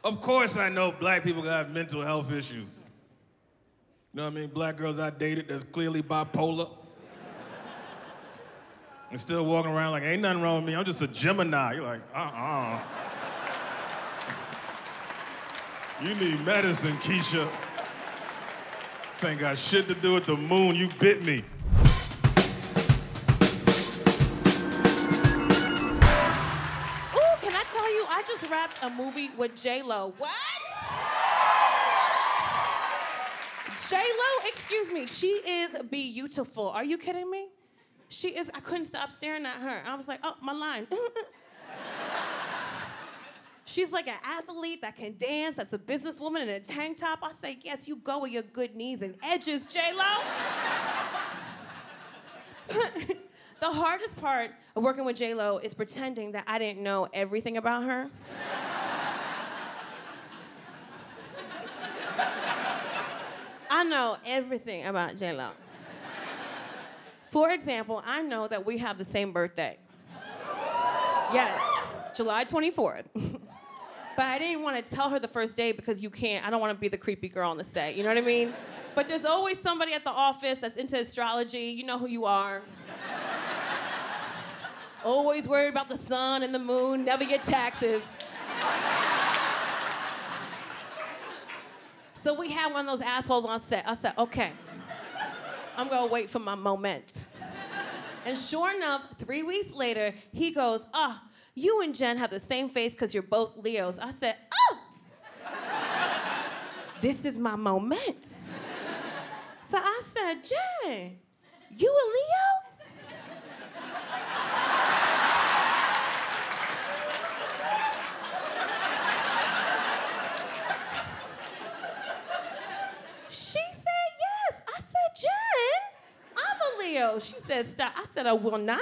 Of course I know black people got mental health issues. You know what I mean? Black girls I dated that's clearly bipolar. And still walking around like, ain't nothing wrong with me, I'm just a Gemini. You're like, You need medicine, Keisha. This ain't got shit to do with the moon, you bit me. I just wrapped a movie with J-Lo. What? J-Lo, excuse me, she is beautiful. Are you kidding me? She is, I couldn't stop staring at her. I was like, oh, my line. She's like an athlete that can dance, that's a businesswoman in a tank top. I say, yes, you go with your good knees and edges, J-Lo. The hardest part of working with J-Lo is pretending that I didn't know everything about her. I know everything about J-Lo. For example, I know that we have the same birthday. Yes, July 24th. But I didn't want to tell her the first day because you can't. I don't want to be the creepy girl on the set, you know what I mean? But there's always somebody at the office that's into astrology. You know who you are. Always worried about the sun and the moon, never get taxes. So we had one of those assholes on set. I said, okay, I'm gonna wait for my moment. And sure enough, 3 weeks later, he goes, you and Jen have the same face because you're both Leos. I said, this is my moment. So I said, Jen, you a Leo? Leo. She said, stop. I said, I will not.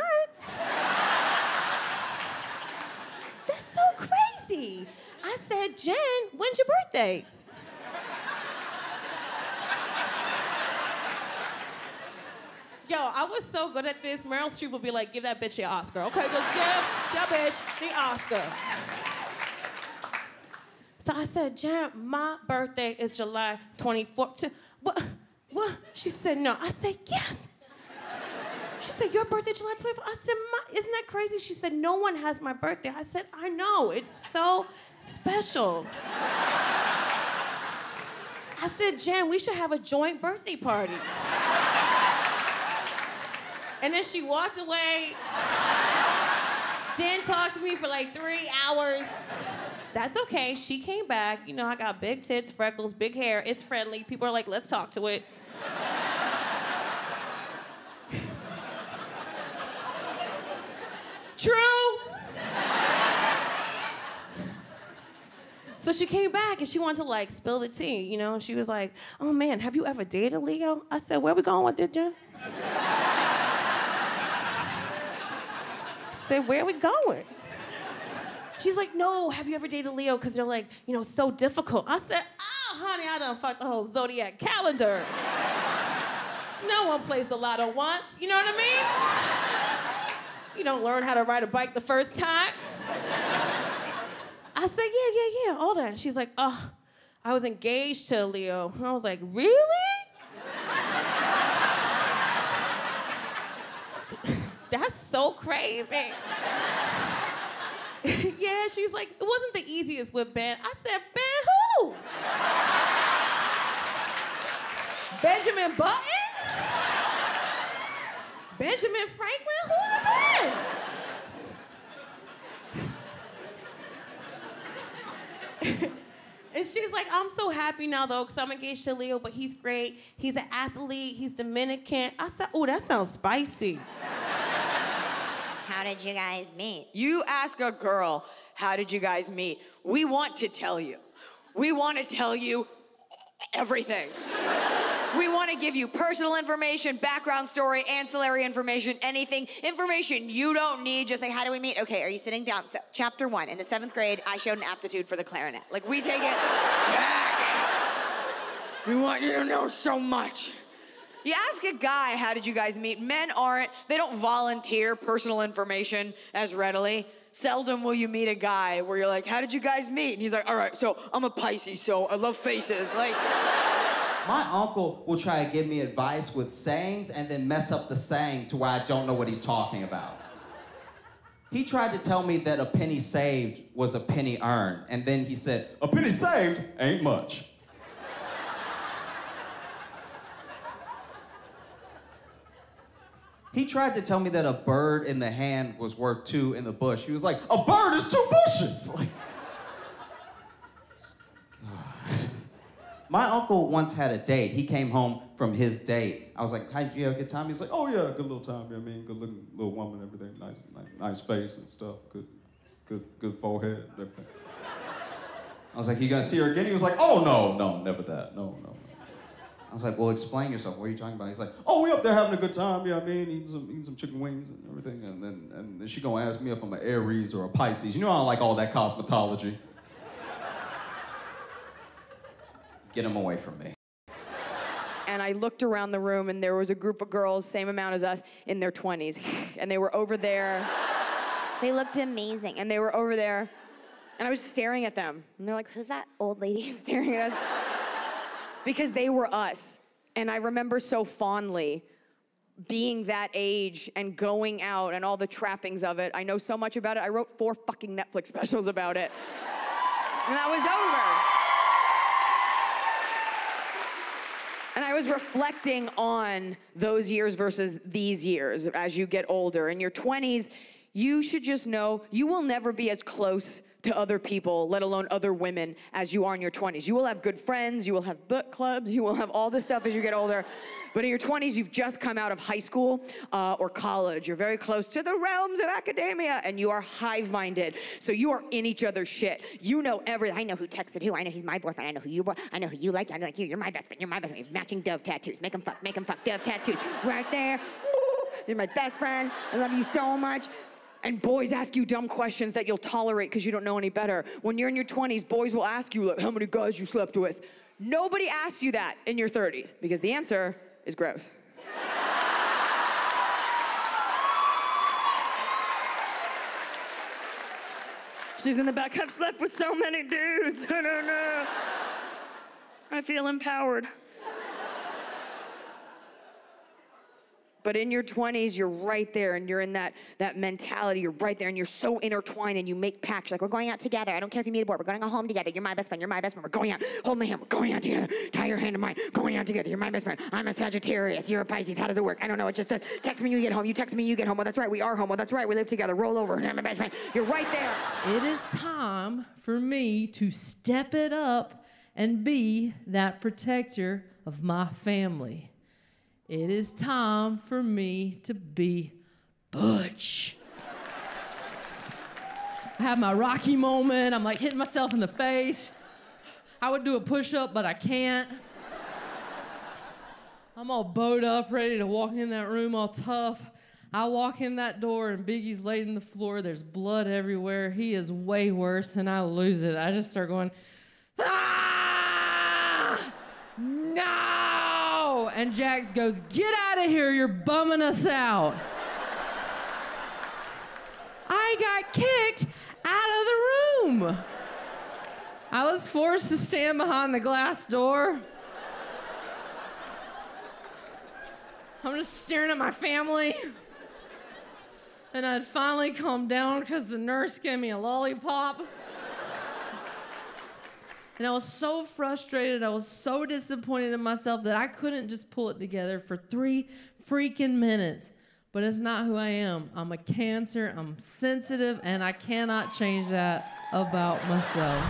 That's so crazy. I said, Jen, when's your birthday? Yo, I was so good at this. Meryl Streep would be like, give that bitch the Oscar. Okay, just give that bitch the Oscar. So I said, Jen, my birthday is July 24th. What? She said, no. I said, yes. She said, your birthday, July 24th? I said, isn't that crazy? She said, no one has my birthday. I said, I know, it's so special. I said, Jen, we should have a joint birthday party. And then she walked away, didn't talk to me for like 3 hours. That's okay, she came back. You know, I got big tits, freckles, big hair, it's friendly. People are like, let's talk to it. True. So she came back and she wanted to like spill the tea, you know? And she was like, oh man, have you ever dated Leo? I said, where we going with it, Jen? I said, where are we going? She's like, no, have you ever dated Leo? Because they're like, you know, so difficult. I said, honey, I done fucked the whole zodiac calendar. No one plays the lotto once, you know what I mean? You don't learn how to ride a bike the first time. I said, yeah, all that. She's like, I was engaged to Leo. And I was like, really? That's so crazy. Yeah, she's like, it wasn't the easiest with Ben. I said, Ben who? Benjamin Button? Benjamin Franklin? Who Ben? And she's like, I'm so happy now, though, because I'm engaged to Leo, but he's great. He's an athlete. He's Dominican. I said, oh, that sounds spicy. How did you guys meet? You ask a girl, how did you guys meet? We want to tell you. We want to tell you everything. We want to give you personal information, background story, ancillary information, anything. Information you don't need, just like, how do we meet? Okay, are you sitting down? So, chapter 1, in the 7th grade, I showed an aptitude for the clarinet. Like, we take it back. We want you to know so much. You ask a guy, how did you guys meet? Men they don't volunteer personal information as readily. seldom will you meet a guy where you're like, how did you guys meet? And he's like, all right, so I'm a Pisces, so I love faces. Like, my uncle will try to give me advice with sayings and then mess up the saying to where I don't know what he's talking about. He tried to tell me that a penny saved was a penny earned, and then he said, a penny saved ain't much. He tried to tell me that a bird in the hand was worth 2 in the bush. He was like, a bird is 2 bushes. Like, God. My uncle once had a date. He came home from his date. I was like, "Hi, did you have a good time?" He's like, "Oh yeah, good little time. You know what I mean, good looking little woman, everything, nice face and stuff, good forehead, and everything." I was like, "You gonna see her again?" He was like, "Oh no, never that. No." I was like, "Well, explain yourself. What are you talking about?" He's like, "Oh, we up there having a good time. You know what I mean, eating some chicken wings and everything, and then she gonna ask me if I'm an Aries or a Pisces. You know I don't like all that cosmetology." Get him away from me. and I looked around the room and there was a group of girls, same amount as us, in their 20s. And they were over there. They looked amazing. And they were over there. And I was staring at them. And they're like, who's that old lady staring at us? Because they were us. And I remember so fondly being that age and going out and all the trappings of it. I know so much about it. I wrote 4 fucking Netflix specials about it. And that was over. And I was reflecting on those years versus these years as you get older. In your 20s, you should just know you will never be as close to other people, let alone other women, as you are in your 20s. You will have good friends, you will have book clubs, you will have all this stuff as you get older. But in your 20s, you've just come out of high school or college. You're very close to the realms of academia, and you are hive-minded. So you are in each other's shit. You know everything. I know who texted who. I know he's my boyfriend. I know who you were. I know who you like. I like you. You're my best friend. You're my best friend. Matching dove tattoos. Make them fuck. Make them fuck. Dove tattoos. Right there. You're my best friend. I love you so much. And boys ask you dumb questions that you'll tolerate because you don't know any better. When you're in your 20s, boys will ask you, like, how many guys you slept with? Nobody asks you that in your 30s because the answer is gross. She's in the back. I've slept with so many dudes. I don't know. I feel empowered. But in your 20s, you're right there, and you're in that mentality. You're right there, and you're so intertwined, and you make pacts. Like, we're going out together. I don't care if you meet aboard. We're going to go home together. You're my best friend. You're my best friend. We're going out. Hold my hand. We're going out together. Tie your hand to mine. Going out together. You're my best friend. I'm a Sagittarius. You're a Pisces. How does it work? I don't know. It just does. Text me, you get home. You text me, you get home. Well, that's right. We are home. Well, that's right. We live together. Roll over. I'm my best friend. You're right there. It is time for me to step it up and be that protector of my family. It is time for me to be butch. I have my Rocky moment. I'm like hitting myself in the face. I would do a push-up, but I can't. I'm all bowed up, ready to walk in that room all tough. I walk in that door and Biggie's laid on the floor. There's blood everywhere. He is way worse, and I lose it. I just start going, ah! No! And Jax goes, get out of here, you're bumming us out. I got kicked out of the room. I was forced to stand behind the glass door. I'm just staring at my family. And I'd finally calmed down because the nurse gave me a lollipop. And I was so frustrated, I was so disappointed in myself that I couldn't just pull it together for 3 freaking minutes. But it's not who I am. I'm a Cancer, I'm sensitive, and I cannot change that about myself.